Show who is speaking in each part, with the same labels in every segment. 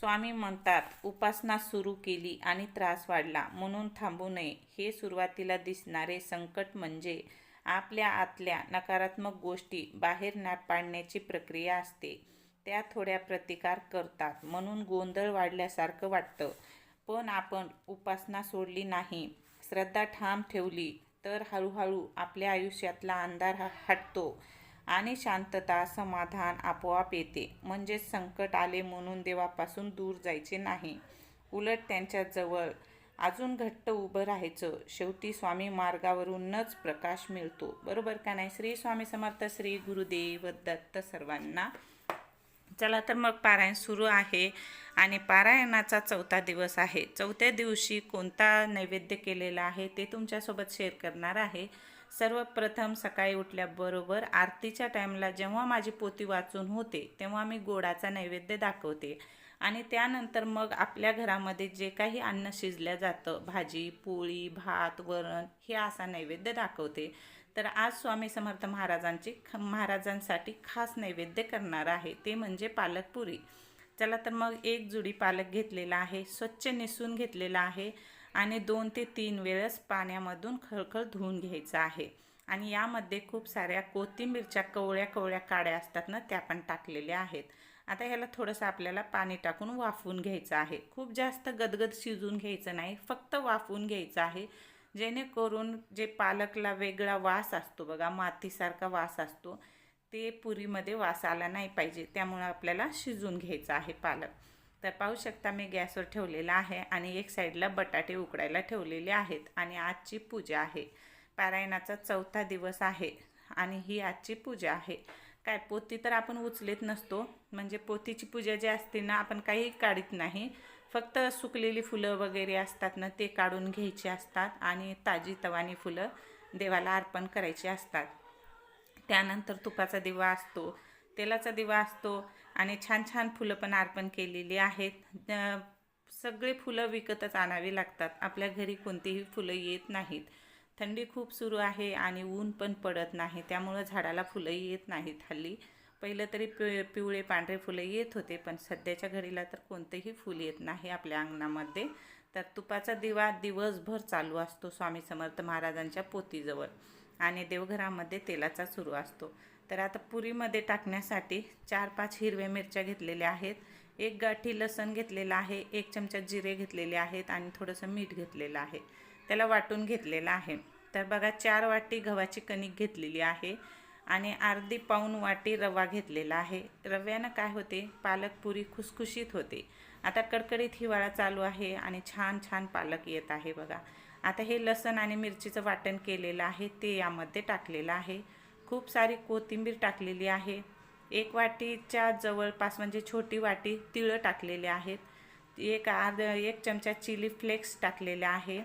Speaker 1: स्वामी म्हणतात, उपासना सुरू केली आणि त्रास वाढला म्हणून थांबू नये. हे सुरुवातीला दिसणारे संकट म्हणजे आपल्या आतल्या नकारात्मक गोष्टी बाहेर पाडण्याची प्रक्रिया असते. त्या थोड्या प्रतिकार करतात म्हणून गोंधळ वाढल्यासारखं वाटतं. पण आपण उपासना सोडली नाही, श्रद्धा ठाम ठेवली, तर हळूहळू आपल्या आयुष्यातला अंधार हटतो आणि शांतता, समाधान आपोआप येते. म्हणजेच संकट आले म्हणून देवापासून दूर जायचे नाही, उलट त्यांच्या जवळ अजून घट्ट उभं राहायचं. शेवटी स्वामी मार्गावरूनच प्रकाश मिळतो. बरोबर का नाही? श्री स्वामी समर्थ. श्री गुरुदेव दत्त सर्वांना. चला तर मग पारायण सुरू आहे आणि पारायणाचा 4था दिवस आहे. 4थ्या दिवशी कोणता नैवेद्य केलेला आहे ते तुमच्यासोबत शेअर करणार आहे. सर्वप्रथम सकाळी उठल्याबरोबर आरतीच्या टाईमला जेव्हा माझी पोथी वाचून होते तेव्हा मी गोडाचा नैवेद्य दाखवते आणि त्यानंतर मग आपल्या घरामध्ये जे काही अन्न शिजलं जातं, भाजी, पोळी, भात, वरण, हे असा नैवेद्य दाखवते. तर आज स्वामी समर्थ महाराजांसाठी खास नैवेद्य करणार आहे, ते म्हणजे पालक पुरी. चला तर मग एक जुडी पालक घेतलेला आहे, स्वच्छ निसून घेतलेला आहे आणि 2 ते 3 वेळेस पाण्यामधून खळखळ धुवून घ्यायचं आहे. आणि यामध्ये खूप साऱ्या कोथिंबीरच्या कवळ्या कवळ्या काड्या असतात ना, त्या पण टाकलेल्या आहेत. आता ह्याला थोडंसं आपल्याला पाणी टाकून वाफवून घ्यायचं आहे. खूप जास्त गदगद शिजून घ्यायचं नाही, फक्त वाफवून घ्यायचं आहे, जेणेकरून जे पालकला वेगळा वास असतो बघा, मातीसारखा वास असतो, ते पुरीमध्ये वास आला नाही पाहिजे. त्यामुळे आपल्याला शिजून घ्यायचं आहे पालक. तर पाहू शकता मी गॅसवर ठेवलेला आहे आणि एक साईडला बटाटे उकडायला ठेवलेले आहेत. आणि आजची पूजा आहे, पारायणाचा 4था दिवस आहे आणि ही आजची पूजा आहे. काय पोथी तर आपण उचलत नसतो, म्हणजे पोथीची पूजा जी असते ना, आपण काही काढत नाही, फक्त सुकलेली फुलं वगैरे असतात ना, ते काढून घ्यायची असतात आणि ताजी तवानी फुलं देवाला अर्पण करायची असतात. त्यानंतर तुपाचा दिवा असतो, तेलाचा दिवा असतो आणि छान छान फुलं पण अर्पण केलेली आहेत. सगळे फुलं विकतच आणावी लागतात, आपल्या घरी कोणतीही फुलं येत नाहीत. थंडी खूप सुरू आहे आणि ऊन पण पडत नाही, त्यामुळं झाडाला फुलं येत नाहीत हल्ली. पहिलं तरी पिवळे पांढरे फुलं येत होते, पण सध्याच्या घडीला तर कोणतेही फुल येत नाही आपल्या अंगणामध्ये. तर तुपाचा दिवा दिवसभर चालू असतो स्वामी समर्थ महाराजांच्या पोथीजवळ आणि देवघरामध्ये तेलाचा सुरू असतो. तर आता पुरीमध्ये टाकण्यासाठी 4-5 हिरव्या मिरच्या घेतलेल्या आहेत, 1 गाठी लसण घेतलेला आहे, 1 चमचा जिरे घेतलेले आहेत आणि थोडंसं मीठ घेतलेलं आहे. त्याला वाटून घेतलेलं आहे. तर बघा, 4 वाटी गव्हाची कणिक घेतलेली आहे आणि अर्धी पाऊण वाटी रवा घेतलेला आहे. रव्यानं काय होते, पालक पुरी खुसखुशीत होते. आता कडकडीत हिवाळा चालू आहे आणि छान छान पालक येत आहे बघा. आता हे लसण आणि मिरचीचं वाटण केलेलं आहे ते यामध्ये टाकलेलं आहे. खूप सारी कोथिंबीर टाकलेली आहे. 1 वाटीच्या जवळपास, म्हणजे छोटी वाटी, तिळं टाकलेले आहेत. 1 चमचा चिली फ्लेक्स टाकलेला आहे.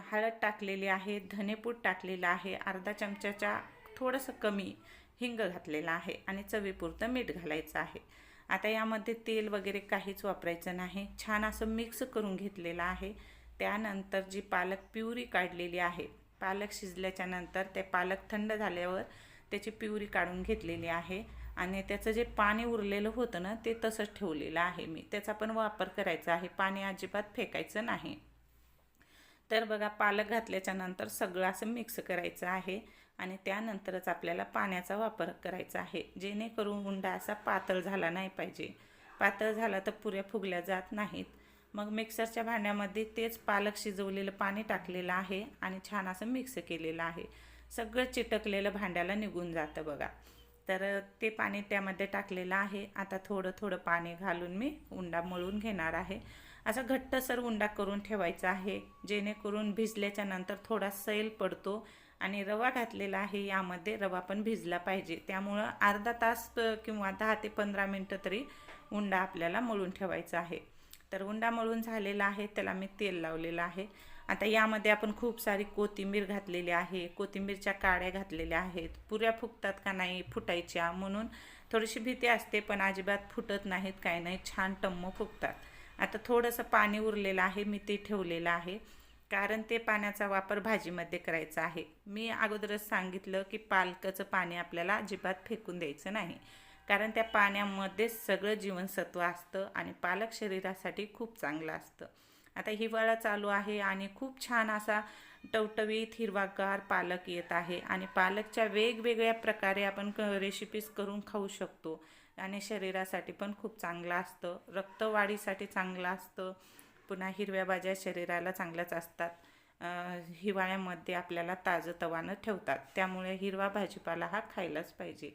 Speaker 1: हळद टाकलेली आहे, धनेपूड टाकलेलं आहे, अर्धा चमचाच्या थोडंसं कमी हिंग घातलेलं आहे आणि चवीपुरतं मीठ घालायचं आहे. आता यामध्ये तेल वगैरे काहीच वापरायचं नाही, छान असं मिक्स करून घेतलेलं आहे. त्यानंतर जी पालक प्युरी काढलेली आहे, पालक शिजल्याच्या नंतर ते पालक थंड झाल्यावर त्याची प्युरी काढून घेतलेली आहे आणि त्याचं जे पाणी उरलेलं होतं ना, ते तसंच ठेवलेलं आहे मी. त्याचा पण वापर करायचा आहे, पाणी अजिबात फेकायचं नाही. तर बघा, पालक घातल्याच्या नंतर सगळं असं मिक्स करायचं आहे आणि त्यानंतरच आपल्याला पाण्याचा वापर करायचा आहे, जेणेकरून उंडा असा पातळ झाला नाही पाहिजे. पातळ झाला तर पुऱ्या फुगल्या जात नाहीत. मग मिक्सरच्या भांड्यामध्ये तेच पालक शिजवलेलं पाणी टाकलेलं आहे आणि छान असं मिक्स केलेलं आहे. सगळं चिटकलेलं भांड्याला निघून जातं बघा. तर ते पाणी त्यामध्ये टाकलेलं आहे. आता थोडं थोडं पाणी घालून मी उंडा मळून घेणार आहे. असा घट्टसर उंडा करून ठेवायचा आहे, जेणेकरून भिजल्याच्या नंतर थोडा सैल पडतो आणि रवा घातलेला आहे यामध्ये, रवा पण भिजला पाहिजे. त्यामुळं अर्धा तास किंवा 10 ते 15 मिनटं तरी उंडा आपल्याला मळून ठेवायचा आहे. तर उंडा मळून झालेला आहे, त्याला मी तेल लावलेलं आहे. आता यामध्ये आपण खूप सारी कोथिंबीर घातलेली आहे, कोथिंबीरच्या काड्या घातलेल्या आहेत. पुऱ्या फुगतात का नाही, फुटायच्या म्हणून थोडीशी भीती असते, पण अजिबात फुटत नाहीत, काही नाही, छान टम्म फुगतात. आता थोडंसं पाणी उरलेलं आहे, मी ते ठेवलेलं आहे, कारण ते पाण्याचा वापर भाजीमध्ये करायचा आहे. मी अगोदरच सांगितलं की पालकाचं पाणी आपल्याला अजिबात फेकून द्यायचं नाही, कारण त्या पाण्यामध्येच सगळं जीवनसत्व असतं आणि पालक शरीरासाठी खूप चांगलं असतं. आता हिवाळा चालू आहे आणि खूप छान असा टवटवीत हिरवागार पालक येत आहे आणि पालकच्या वेगवेगळ्या प्रकारे आपण रेसिपीज करून खाऊ शकतो आणि शरीरासाठी पण खूप चांगलं असतं, रक्तवाढीसाठी चांगलं असतं. पुन्हा हिरव्या भाज्या शरीराला चांगल्याच असतात. हिवाळ्यामध्ये आपल्याला ताजंतवानं ठेवतात, त्यामुळे हिरवा भाजीपाला हा खायलाच पाहिजे.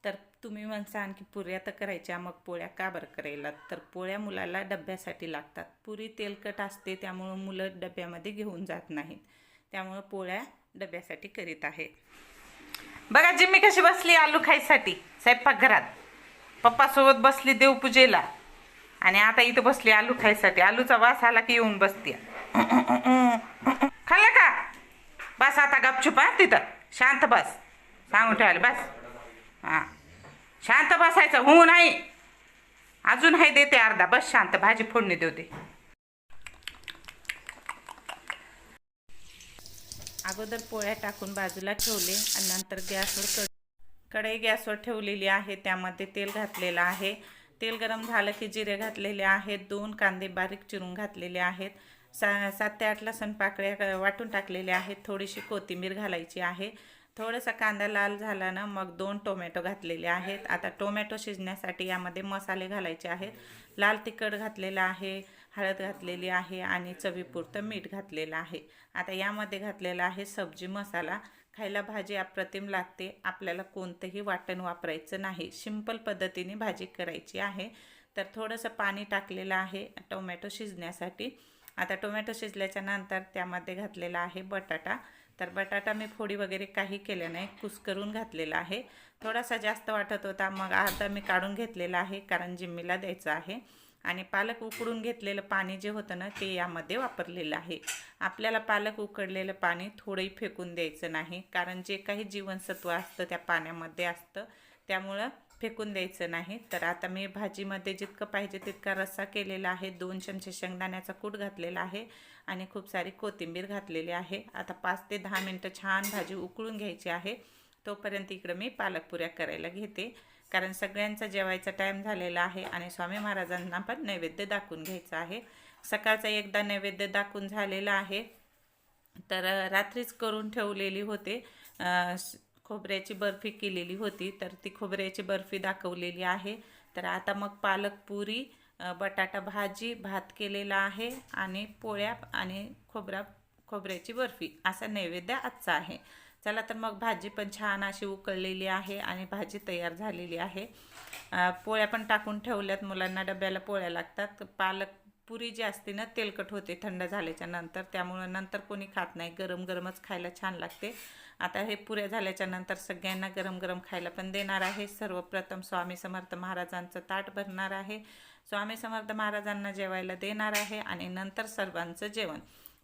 Speaker 1: तर तुम्ही म्हणसान की पुऱ्या तर करायच्या, मग पोळ्या का बरं करायला? तर पोळ्या मुलाला डब्यासाठी लागतात. पुरी तेलकट असते, त्यामुळं मुलं डब्यामध्ये घेऊन जात नाहीत, त्यामुळं पोळ्या डब्यासाठी करीत आहे. बघा जिम्मी कशी बसली आलू खायसाठी स्वयंपाकघरात. पप्पासोबत बसली देवपूजेला आणि आता इथं बसली आलू खायसाठी. आलूचा वास आला की येऊन बसते. खाल्लं का? बस आता गपचूप हा, तिथं शांत बस, सांगून ठेवायला बस. हां शांत बसायचं, हो नाही अजून आहे देते अर्धा, बस शांत. भाजी फोडणी देते. अगोदर पोळ्या टाकून बाजूला ठेवले आणि नंतर गॅसवर कढई गॅसवर ठेवलेली आहे. त्यामध्ये तेल घातलेलं आहे. तेल गरम झालं की जिरे घातलेले आहेत. 2 कांदे बारीक चिरून घातलेले आहेत. 7 ते 8 लसूण पाकळ्या वाटून टाकलेल्या आहेत. थोडीशी कोथिंबीर घालायची आहे. थोडासा कांदा लाल झाला ना मग 2 टोमॅटो घातलेले आहेत. आता टोमॅटो शिजण्यासाठी यामध्ये मसाले घालायचे आहेत. लाल तिखट घातलेलं आहे, हळद घातलेली आहे आणि चवीपुरतं मीठ घातलेलं आहे. आता यामध्ये घातलेला आहे सब्जी मसाला. खायला भाजी अप्रतिम लागते. आपल्याला कोणतंही वाटण वापरायचं नाही, सिंपल पद्धतीने भाजी करायची आहे. तर थोडंसं पाणी टाकलेलं आहे टोमॅटो शिजण्यासाठी. आता टोमॅटो शिजल्याच्या नंतर त्यामध्ये घातलेला आहे बटाटा. तर बटाटा मी फोडी वगैरे काही केलं नाही, कुस्करून घातलेला आहे. थोडासा जास्त वाटत होता, मग अर्धा मी काढून घेतलेला आहे कारण जिम्मीला द्यायचं आहे. आणि पालक उकडून घेतलेलं पाणी जे होतं ना ते यामध्ये वापरलेलं आहे. आपल्याला पालक उकडलेलं पाणी थोडंही फेकून द्यायचं नाही, कारण जे काही जीवनसत्व असतं त्या पाण्यामध्ये असतं, त्यामुळं फेकून द्यायचं नाही. तर आता मी भाजीमध्ये जितकं पाहिजे तितका रस्सा केलेला आहे. 2 चमचे शेंगदाण्याचा कूट घातलेला आहे आणि खूप सारी कोथिंबीर घातलेली आहे. आता 5 ते 10 मिनटं छान भाजी उकळून घ्यायची आहे. तोपर्यंत इकडं मी पालकपुऱ्या करायला घेते, कारण सगळ्यांचा जेवायचा टाईम झालेला आहे आणि स्वामी महाराजांना पण नैवेद्य दाखवून घ्यायचा आहे. सकाळचा एकदा नैवेद्य दाखवून झालेला आहे, तर रात्रीच करून ठेवलेली होते. खोबऱ्याची बर्फी केलेली होती, तर ती खोबऱ्याची बर्फी दाखवलेली आहे. तर आता मग पालक पुरी, बटाटा भाजी, भात केलेला आहे आणि पोळ्या आणि खोबऱ्याची बर्फी असा नैवेद्य आजचा आहे. चला तर मग भाजी पण छान अशी उकळलेली आहे आणि भाजी तयार झालेली आहे. पोळ्या पण टाकून ठेवल्यात, मुलांना डब्याला पोळ्या लागतात. पालक पुरी जी असते ना तेलकट होते थंड झाल्याच्या नंतर, त्यामुळं नंतर कोणी खात नाही, गरम गरमच खायला छान लागते. आता हे पुऱ्या झाल्याच्या नंतर सगळ्यांना गरम गरम खायला पण देणार आहे. सर्वप्रथम स्वामी समर्थ महाराजांचं ताट भरणार आहे, स्वामी समर्थ महाराजांना जेवायला देणार आहे आणि नंतर सर्वांचं जेवण.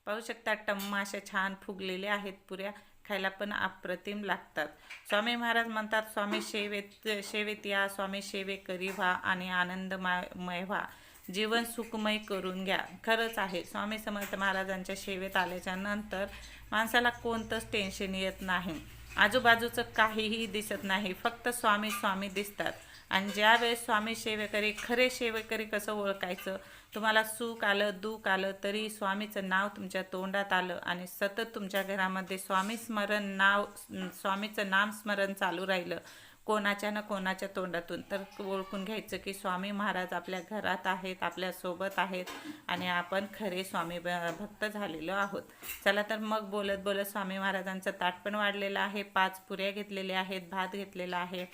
Speaker 1: पाहू शकता टम्मा अशा छान फुगलेल्या आहेत पुऱ्या, खायला पण अप्रतिम लागतात. स्वामी महाराज म्हणतात, स्वामी सेवेत या, स्वामी सेवे करी व्हा आणि आनंदमय व्हा, जीवन सुखमय करून घ्या. खरंच आहे, स्वामी समर्थ महाराजांच्या सेवेत आल्याच्या नंतर माणसाला कोणतंच टेन्शन येत नाही, आजूबाजूचं काहीही दिसत नाही, फक्त स्वामी स्वामी दिसतात. आणि ज्यावेळेस स्वामी सेवेकरी, खरे सेवेकरी कसं ओळखायचं? तुम्हाला सुख आलं दुःख आलं तरी स्वामीचं नाव तुमच्या तोंडात आलं आणि सतत तुमच्या घरामध्ये स्वामीचं नामस्मरण चालू राहिलं कोणाच्या ना कोणाच्या तोंडातून, तर ओळखून घ्यायचं की स्वामी महाराज आपल्या घरात आहेत, आपल्यासोबत आहेत आणि आपण खरे स्वामी भक्त झालेलो आहोत. चला तर मग बोलत बोलत स्वामी महाराजांचं ताट पण वाढलेलं आहे. 5 पुऱ्या घेतलेल्या आहेत, भात घेतलेला आहे,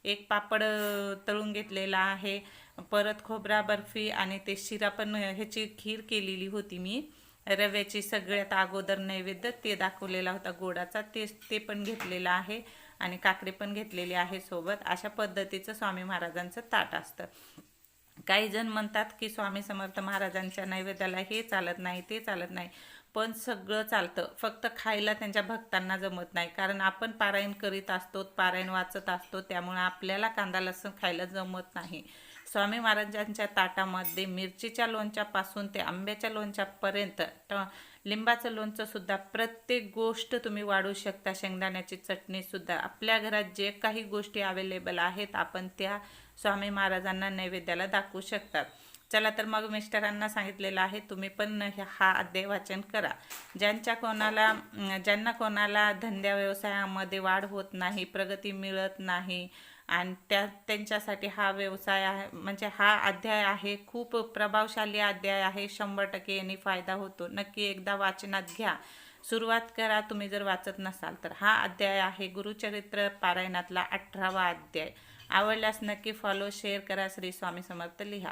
Speaker 1: 1 पापड तळून घेतलेला आहे, परत खोबरा बर्फी आणि ते शिरा पण, ह्याची खीर केलेली होती मी रव्याची. सगळ्यात अगोदर नैवेद्य ते दाखवलेला होता गोडाचा, ते पण घेतलेला आहे आणि काकडी पण घेतलेली आहे सोबत. अशा पद्धतीचं स्वामी महाराजांचं ताट असतं. काही जण म्हणतात की स्वामी समर्थ महाराजांच्या नैवेद्याला हे चालत नाही ते चालत नाही, पण सगळं चालतं, फक्त खायला त्यांच्या भक्तांना जमत नाही. कारण आपण पारायण करीत असतो, पारायण वाचत असतो, त्यामुळे आपल्याला कांदा लसूण खायला जमत नाही. स्वामी महाराजांच्या ताटामध्ये मिरचीच्या लोणच्यापासून ते आंब्याच्या लोणच्यापर्यंत, लिंबाचं लोणचं सुद्धा, प्रत्येक गोष्ट तुम्ही वाढू शकता. शेंगदाण्याची चटणी सुद्धा, आपल्या घरात जे काही गोष्टी अवेलेबल आहेत आपण त्या स्वामी महाराजांना नैवेद्याला दाखवू शकतात. चला तर मग मिस्टरांना सांगितलेलं आहे तुम्ही पण हा अध्याय वाचन करा. ज्यांना कोणाला धंद्या व्यवसायामध्ये वाढ होत नाही, प्रगती मिळत नाही, आणि त्यांच्यासाठी हा व्यवसाय आहे, म्हणजे हा अध्याय आहे, खूप प्रभावशाली अध्याय आहे. 100% यांनी फायदा होतो. नक्की एकदा वाचनात घ्या, सुरुवात करा. तुम्ही जर वाचत नसाल तर हा अध्याय आहे गुरुचरित्र पारायणातला 18वा अध्याय. आवडल्यास नक्की फॉलो, शेअर करा. श्री स्वामी समर्थ लिहा.